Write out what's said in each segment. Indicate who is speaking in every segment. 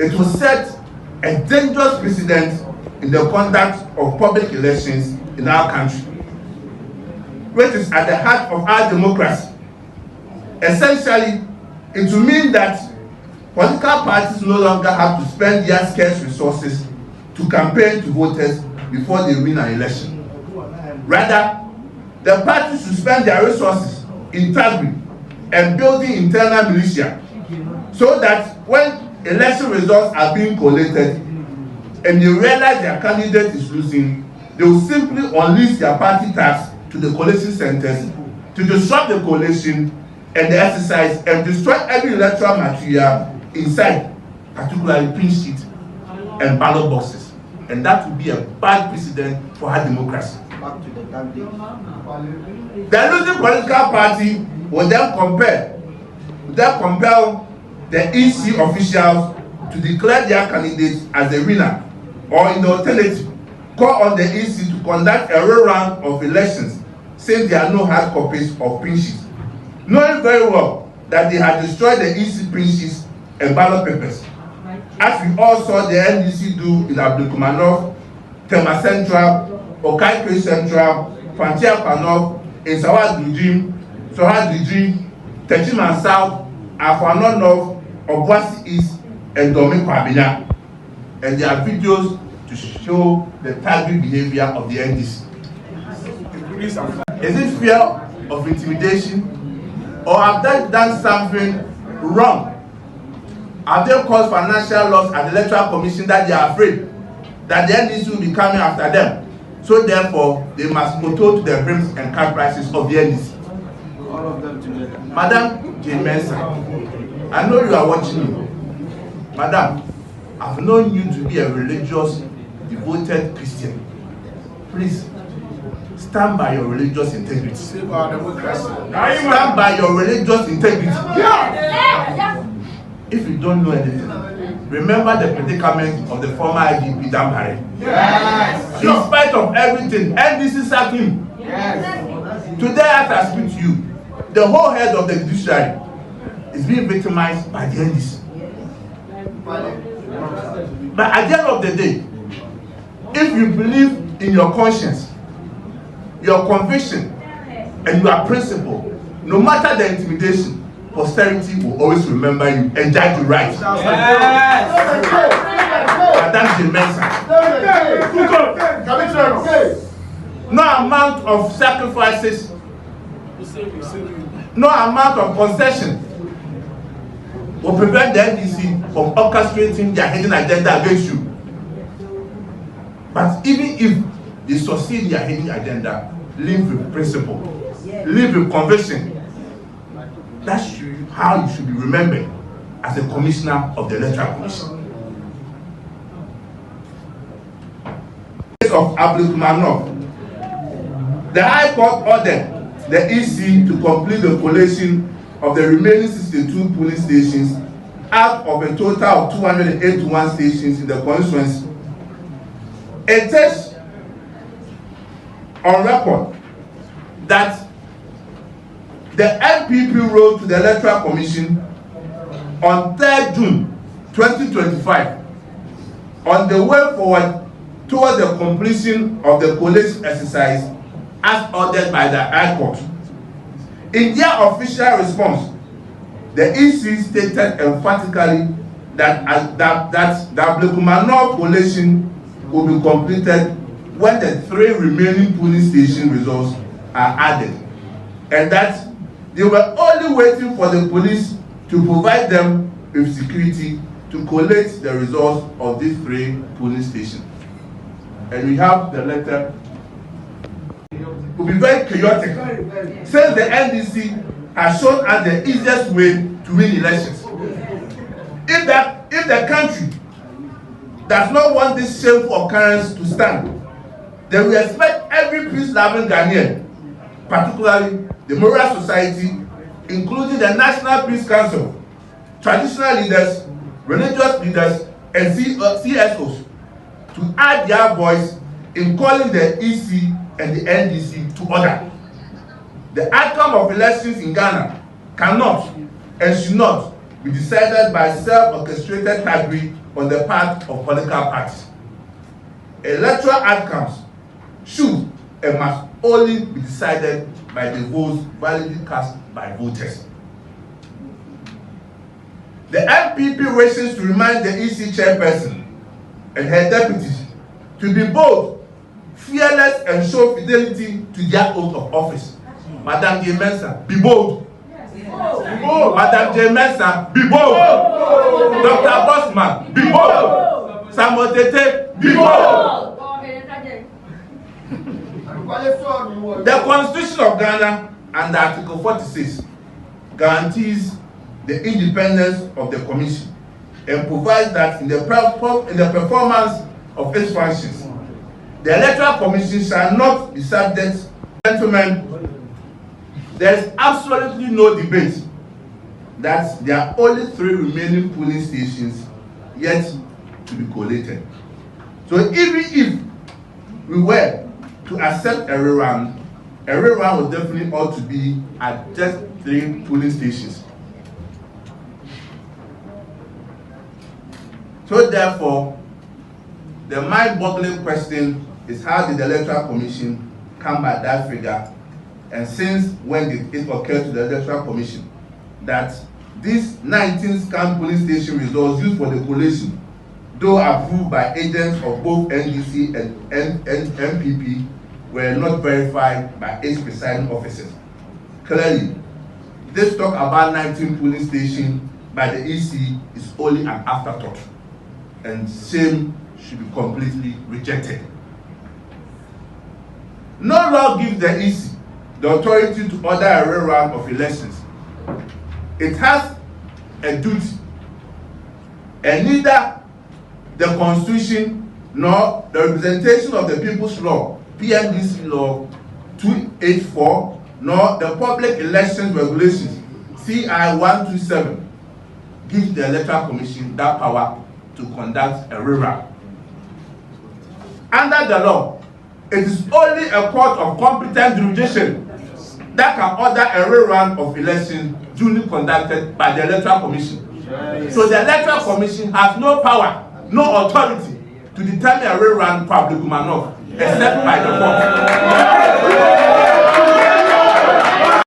Speaker 1: it will set a dangerous precedent in the conduct of public elections in our country, which is at the heart of our democracy. Essentially, it will mean that political parties no longer have to spend their scarce resources to campaign to voters before they win an election. Rather, the parties should spend their resources in targeting and building internal militia, so that when election results are being collated and they realize their candidate is losing, they will simply unleash their party tax to the collation centers to disrupt the collation and the exercise and destroy every electoral material inside, particularly print sheets and ballot boxes. And that would be a bad precedent for our democracy. The losing political party will then compel the EC officials to declare their candidates as the winner, or in the alternative, call on the EC to conduct a round of elections since there are no hard copies of print sheets, knowing very well that they had destroyed the EC print sheets and ballot papers, as we all saw the NDC do in Ablekuma North, Tema Central, Okaikwe Central, Fantia North, in Sawadujim, Techiman South, Afano North, Obuasi East, and Domin Kwabina. And there are videos to show the targeted behavior of the NDC. Is it fear of intimidation, or have they done something wrong? Have they caused financial loss at the Electoral Commission that they are afraid that the NDC will be coming after them? So therefore, they must kowtow to the brims and cash prices of the NDC. All of them together. Madam Jane Mensah, I know you are watching me. Madam, I've known you to be a religious, devoted Christian. Please, stand by your religious integrity. Stand by your religious integrity. If you don't know anything, remember the predicament of the former IGP Dambare. Yes. In spite of everything, NDC sacked him. Yes. Today, as I speak to you, the whole head of the judiciary is being victimized by the NDC. But at the end of the day, if you believe in your conscience, your conviction, and your principle, no matter the intimidation, posterity will always remember you and judge you right. Madam Jane Mensah. No amount of sacrifices, no amount of concession will prevent the NDC from orchestrating their hidden agenda against you. But even if they succeed in their hidden agenda, live with principle, live with conviction. That's how you should be remembered as a commissioner of the Electoral Commission. Of Ablekuma North, the High Court ordered the EC to complete the collation of the remaining 62 polling stations out of a total of 281 stations in the constituency. It is on record that the NPP wrote to the Electoral Commission on 3rd June 2025 on the way forward towards the completion of the collation exercise as ordered by the High Court. In their official response, the EC stated emphatically that the Ablekuma North collation will be completed when the 3 remaining polling station results are added, and that they were only waiting for the police to provide them with security to collate the results of these 3 polling stations. And we have the letter. It will be very chaotic, since the NDC has shown us the easiest way to win elections. If the country does not want this shameful occurrence to stand, then we expect every peace-loving Ghanaian, particularly the moral society, including the National Peace Council, traditional leaders, religious leaders, and CSOs, to add their voice in calling the EC and the NDC to order. The outcome of elections in Ghana cannot and should not be decided by self-orchestrated thuggery on the part of political parties. Electoral outcomes should and must only be decided by the votes validly cast by voters. The NPP wishes to remind the EC chairperson and her deputies to be bold, fearless, and show fidelity to their oath of office. Madam J. Mensah, be bold. Be bold. Madam J. Mensah, be bold. Dr. Bosman, be bold. Samuel Tete, be bold. The Constitution of Ghana under Article 46 guarantees the independence of the Commission and provides that in the performance of its functions, the Electoral Commission shall not be subject. Gentlemen, there is absolutely no debate that there are only 3 remaining polling stations yet to be collated. So even if we were to accept a rerun would definitely ought to be at just 3 polling stations. So therefore, the mind-boggling question is, how did the Electoral Commission come by that figure, and since when did it occur to the Electoral Commission that these 19 scam polling station results used for the collation, though approved by agents of both NDC and NPP, were not verified by its presiding officers? Clearly, this talk about 19 polling stations by the EC is only an afterthought, and same should be completely rejected. No law gives the EC the authority to order a rerun of elections. It has a duty, and neither the Constitution nor the Representation of the People's Law, PMDC Law 284, nor the Public Elections Regulations, CI 127, gives the Electoral Commission that power to conduct a rerun. Under the law, it is only a court of competent jurisdiction that can order a rerun of elections duly conducted by the Electoral Commission. Yes. So the Electoral Commission has no power, no authority to determine a rerun for Ablekuma, except by the court.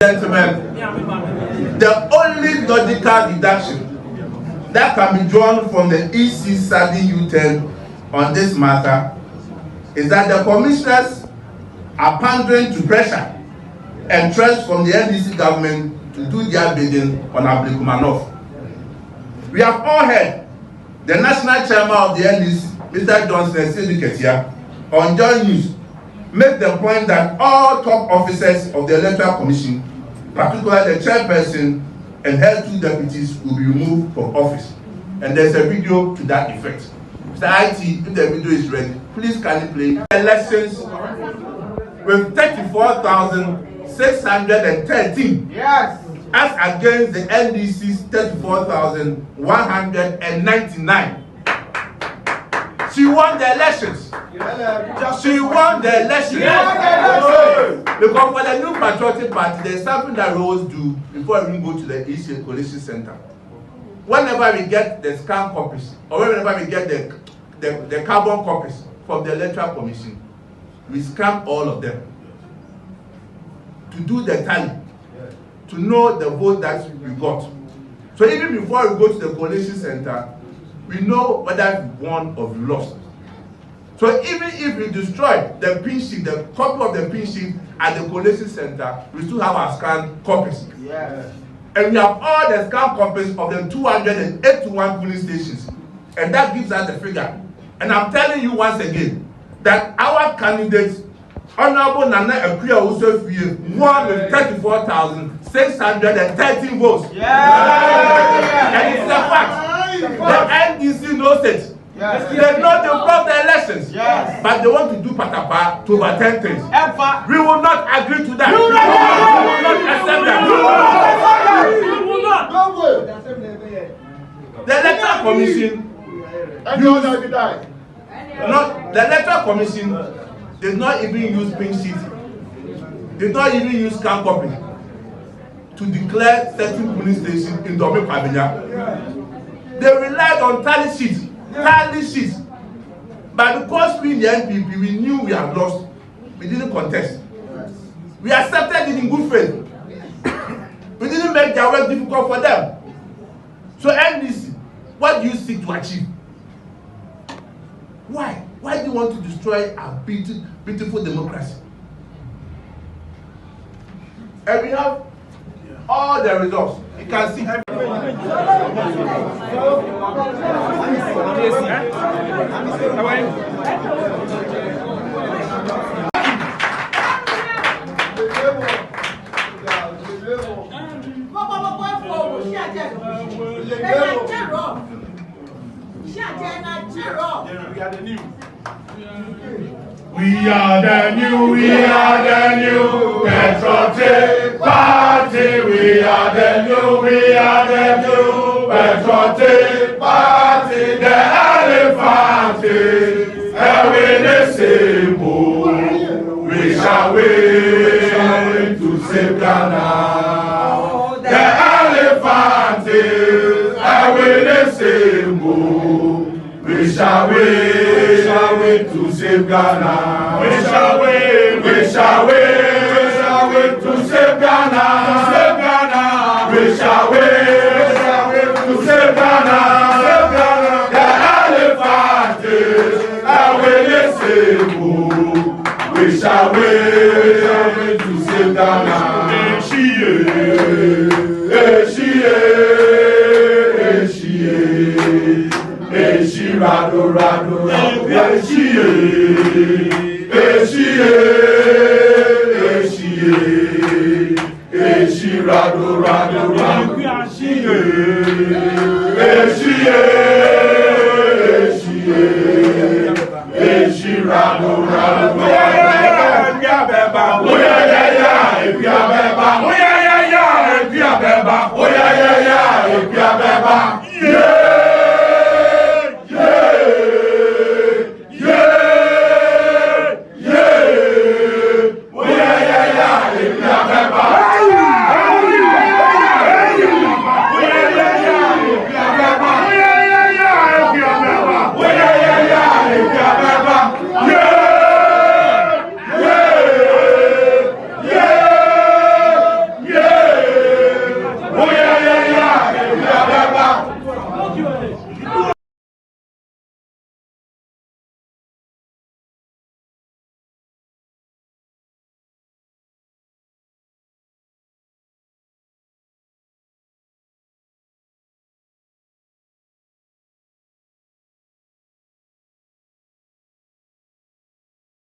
Speaker 1: Gentlemen, the only logical deduction that can be drawn from the EC sudden U-turn on this matter is that the commissioners are pandering to pressure and threats from the NDC government to do their bidding on Ablekuma. We have all heard the national chairman of the NDC, Mr. Johnson Ketia, on Joy News make the point that all top officers of the Electoral Commission, particularly the chairperson and her 2 deputies, will be removed from office. And there's a video to that effect. Mr. IT, if the video is ready, please can you play elections with 34,613. Yes. As against the NDC's 34,199. She won the elections. She won the elections. Because for the new Patriotic Party, there's something that we always do before we go to the EC Coalition Center. Whenever we get the scan copies, or whenever we get the carbon copies from the Electoral Commission, we scan all of them to do the tally, to know the vote that we got. So even before we go to the Coalition Center, we know whether we won or we lost. So even if we destroy the pin sheet, the copy of the pin sheet at the Coalition Center, we still have our scanned copies. Yes. And we have all the scanned copies of the 281 polling stations. And that gives us the figure. And I'm telling you once again that our candidate, Honorable Nana Akuya Usofie, won with 34,613 votes. Yeah. And it's a fact. The NDC knows it. Yes. They know they brought the elections. Yes. But they want to do patapa to overturn things. We will not agree to that. We will not accept that. We will not. The Electoral Commission. The Electoral Commission did not even use pink sheet, did not even use scan copy to declare certain polling stations in Domi Pavilion. They relied on tally sheets. But because we in the NPP, we knew we had lost, we didn't contest. We accepted it in good faith. We didn't make their work difficult for them. So NDC, what do you seek to achieve? Why? Why do you want to destroy our beautiful democracy? And we have all the results. You can see.
Speaker 2: We are the new Patriotic Party. We are the new Patriotic Party. The elephant is the symbol. We shall win to save Ghana. The elephant is the symbol. We shall win to save Ghana. We shall win to save Ghana. We shall win to save Ghana. The elephant is the symbol. We shall win to save Ghana. Rado, rado,